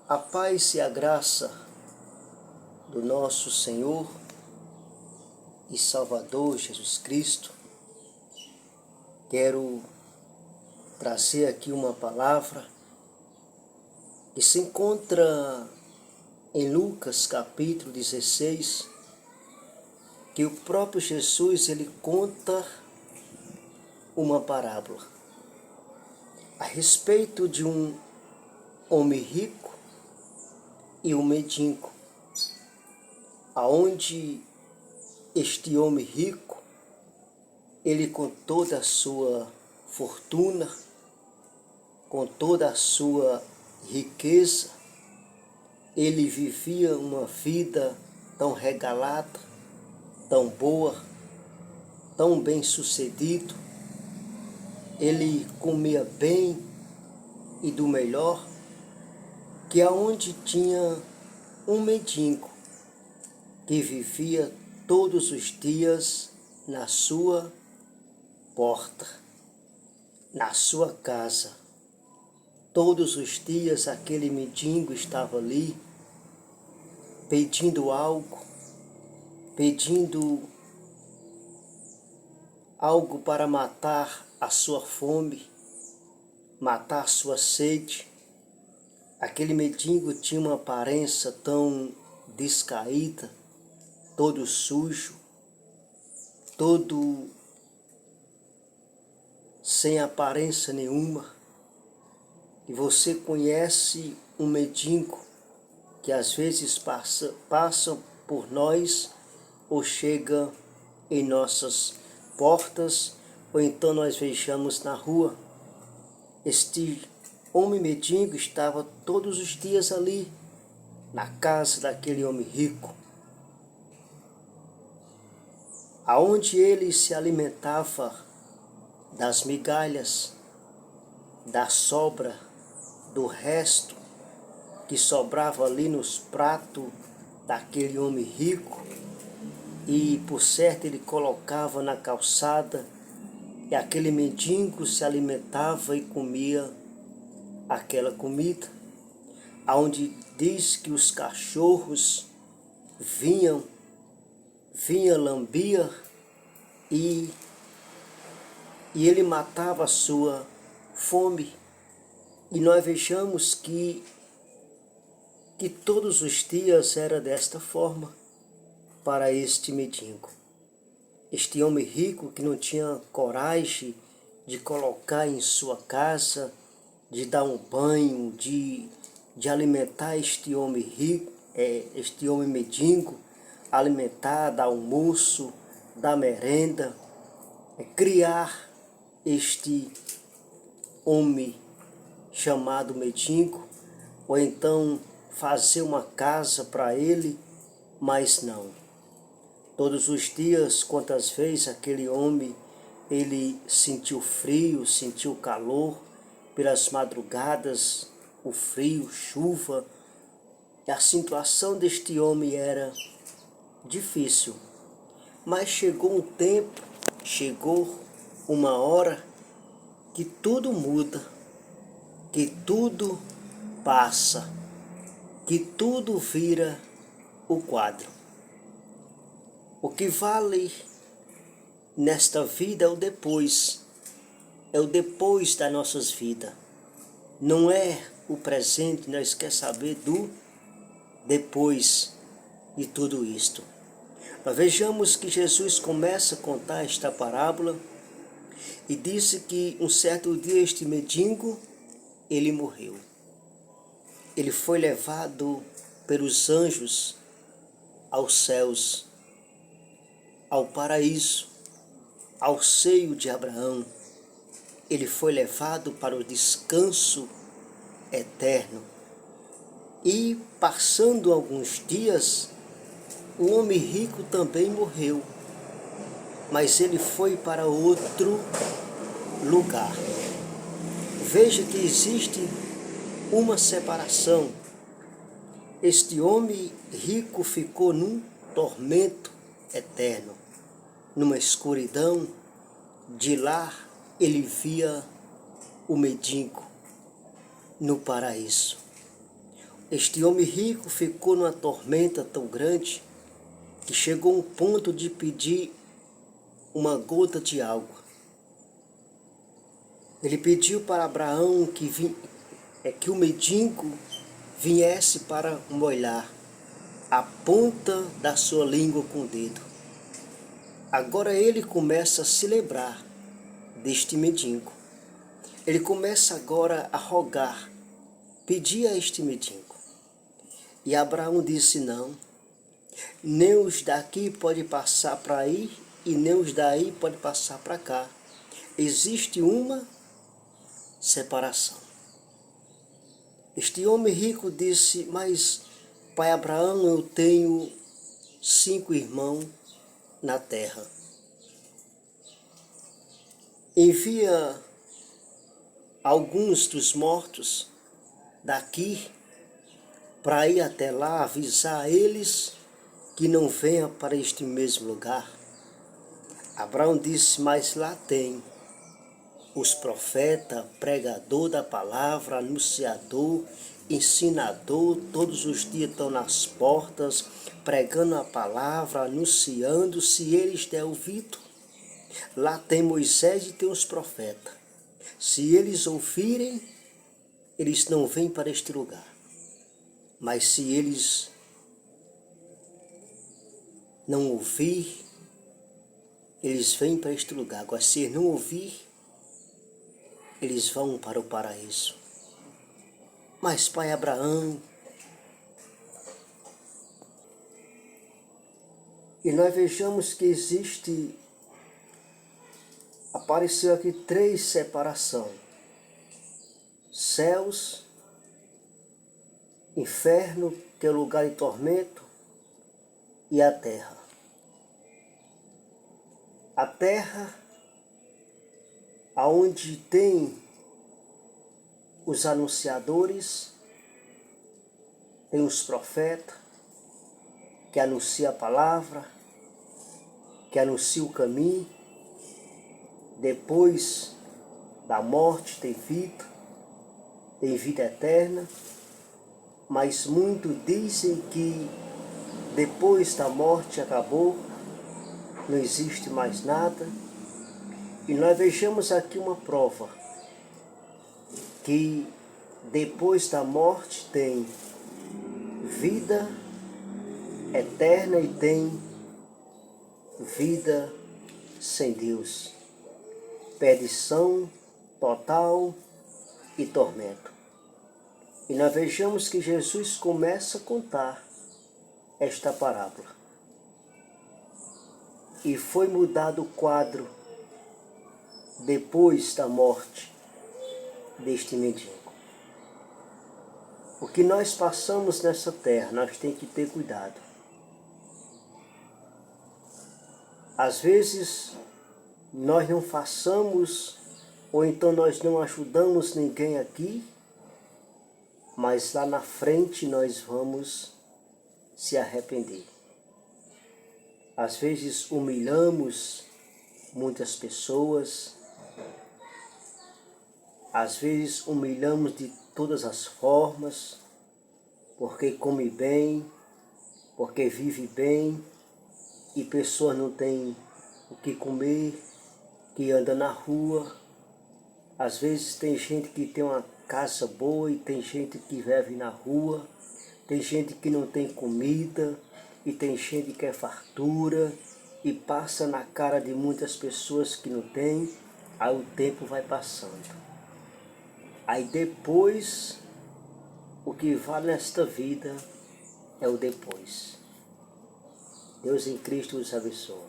A paz e a graça do nosso Senhor e Salvador Jesus Cristo. Quero trazer aqui uma palavra que se encontra em Lucas capítulo 16, que o próprio Jesus ele conta uma parábola a respeito de um homem rico e um mendigo, aonde este homem rico, ele com toda a sua fortuna, com toda a sua riqueza, ele vivia uma vida tão regalada, tão boa, tão bem-sucedido. Ele comia bem e do melhor, que aonde tinha um mendigo que vivia todos os dias na sua porta, na sua casa. Todos os dias aquele mendigo estava ali pedindo algo para matar a sua fome, matar a sua sede. Aquele mendigo tinha uma aparência tão descaída, todo sujo, todo sem aparência nenhuma. E você conhece um mendigo que às vezes passa por nós ou chega em nossas portas, ou então nós vejamos na rua. Este homem mendigo estava todos os dias ali, na casa daquele homem rico, aonde ele se alimentava das migalhas, da sobra, do resto que sobrava ali nos pratos daquele homem rico, e por certo ele colocava na calçada, e aquele mendigo se alimentava e comia aquela comida, aonde diz que os cachorros vinham lambia e ele matava a sua fome. E nós vejamos que todos os dias era desta forma para este mendigo. Este homem rico que não tinha coragem de colocar em sua casa, de dar um banho, de alimentar este homem rico, este homem mendigo, alimentar, dar almoço, dar merenda, criar este homem chamado mendigo, ou então fazer uma casa para ele, mas não. Todos os dias, quantas vezes aquele homem, ele sentiu frio, sentiu calor, pelas madrugadas, o frio, chuva, e a situação deste homem era difícil. Mas chegou um tempo, chegou uma hora que tudo muda, que tudo passa, que tudo vira o quadro. O que vale nesta vida é o depois das nossas vidas. Não é o presente, nós queremos saber do depois de tudo isto. Nós vejamos que Jesus começa a contar esta parábola e disse que um certo dia este mendigo, ele morreu. Ele foi levado pelos anjos aos céus, ao paraíso, ao seio de Abraão. Ele foi levado para o descanso eterno. E passando alguns dias, o homem rico também morreu, mas ele foi para outro lugar. Veja que existe uma separação. Este homem rico ficou num tormento eterno, numa escuridão. De lá ele via o mendigo no paraíso. Este homem rico ficou numa tormenta tão grande que chegou a um ponto de pedir uma gota de água. Ele pediu para Abraão que o mendigo viesse para molhar a ponta da sua língua com o dedo. Agora ele começa a se lembrar deste mendigo. Ele começa agora a rogar, pedir a este mendigo. E Abraão disse: não, nem os daqui pode passar para aí e nem os daí pode passar para cá. Existe uma separação. Este homem rico disse: mas, pai Abraão, eu tenho 5 irmãos na terra. Envia alguns dos mortos daqui para ir até lá avisar a eles que não venham para este mesmo lugar. Abraão disse: mas lá tem os profetas, pregador da palavra, anunciador, ensinador, todos os dias estão nas portas, pregando a palavra, anunciando, se eles der ouvido. Lá tem Moisés e tem os profetas. Se eles ouvirem, eles não vêm para este lugar. Mas se eles não ouvir, eles vêm para este lugar. Agora, se eles não ouvir, eles vão para o paraíso. Mas, pai Abraão, e nós vejamos que apareceu aqui 3 separações: céus, inferno, que é o lugar de tormento, e a terra. A terra, aonde tem os anunciadores, tem os profetas, que anunciam a palavra, que anunciam o caminho. Depois da morte tem vida eterna, mas muitos dizem que depois da morte acabou, não existe mais nada. E nós vejamos aqui uma prova, que depois da morte tem vida eterna e tem vida sem Deus, perdição total e tormento. E nós vejamos que Jesus começa a contar esta parábola. E foi mudado o quadro depois da morte deste mendigo. O que nós passamos nessa terra, nós temos que ter cuidado. Às vezes, nós não façamos, ou então nós não ajudamos ninguém aqui, mas lá na frente nós vamos se arrepender. Às vezes humilhamos muitas pessoas, às vezes humilhamos de todas as formas, porque come bem, porque vive bem, e pessoas não têm o que comer, que anda na rua. Às vezes tem gente que tem uma casa boa e tem gente que vive na rua, tem gente que não tem comida e tem gente que é fartura e passa na cara de muitas pessoas que não tem. Aí o tempo vai passando. Aí depois, o que vale nesta vida é o depois. Deus em Cristo os abençoe.